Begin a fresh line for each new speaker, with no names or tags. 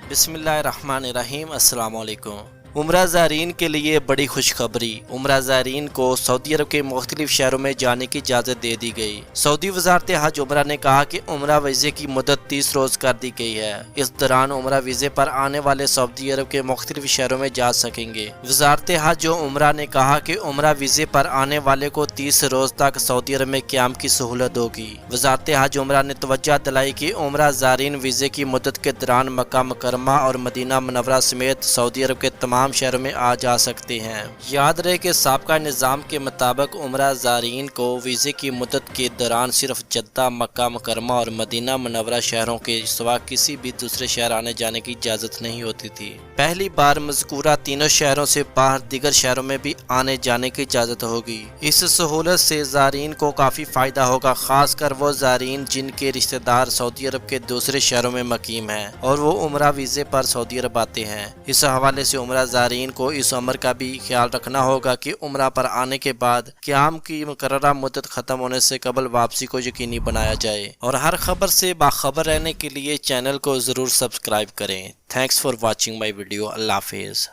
بسم اللہ الرحمن الرحیم۔ السلام علیکم۔ عمرہ زائرین کے لیے بڑی خوشخبری۔ عمرہ زائرین کو سعودی عرب کے مختلف شہروں میں جانے کی اجازت دے دی گئی۔ سعودی وزارت حج عمرہ نے کہا کہ عمرہ ویزے کی مدت 30 روز کر دی گئی ہے۔ اس دوران عمرہ ویزے پر آنے والے سعودی عرب کے مختلف شہروں میں جا سکیں گے۔ وزارت حج عمرہ نے کہا کہ عمرہ ویزے پر آنے والے کو 30 روز تک سعودی عرب میں قیام کی سہولت ہوگی۔ وزارت حج عمرہ نے توجہ دلائی کہ عمرہ زائرین ویزے کی مدت کے دوران مکہ مکرمہ اور مدینہ منورہ سمیت سعودی عرب کے تمام شہروں میں آ جا سکتے ہیں۔ یاد رہے کہ سابقہ نظام کے مطابق عمرہ زائرین کو ویزے کی مدت کے دوران صرف جدہ، مکہ مکرمہ اور مدینہ منورہ شہروں کے سوا کسی بھی دوسرے شہر آنے جانے کی اجازت نہیں ہوتی تھی۔ پہلی بار مذکورہ تینوں شہروں سے باہر دیگر شہروں میں بھی آنے جانے کی اجازت ہوگی۔ اس سہولت سے زائرین کو کافی فائدہ ہوگا، خاص کر وہ زائرین جن کے رشتہ دار سعودی عرب کے دوسرے شہروں میں مقیم ہیں اور وہ عمرہ ویزے پر سعودی عرب آتے ہیں۔ اس حوالے سے عمرہ زائرین کو اس امر کا بھی خیال رکھنا ہوگا کہ عمرہ پر آنے کے بعد قیام کی مقررہ مدت ختم ہونے سے قبل واپسی کو یقینی بنایا جائے، اور ہر خبر سے باخبر رہنے کے لیے چینل کو ضرور سبسکرائب کریں۔ Thanks for watching my video. اللہ حافظ۔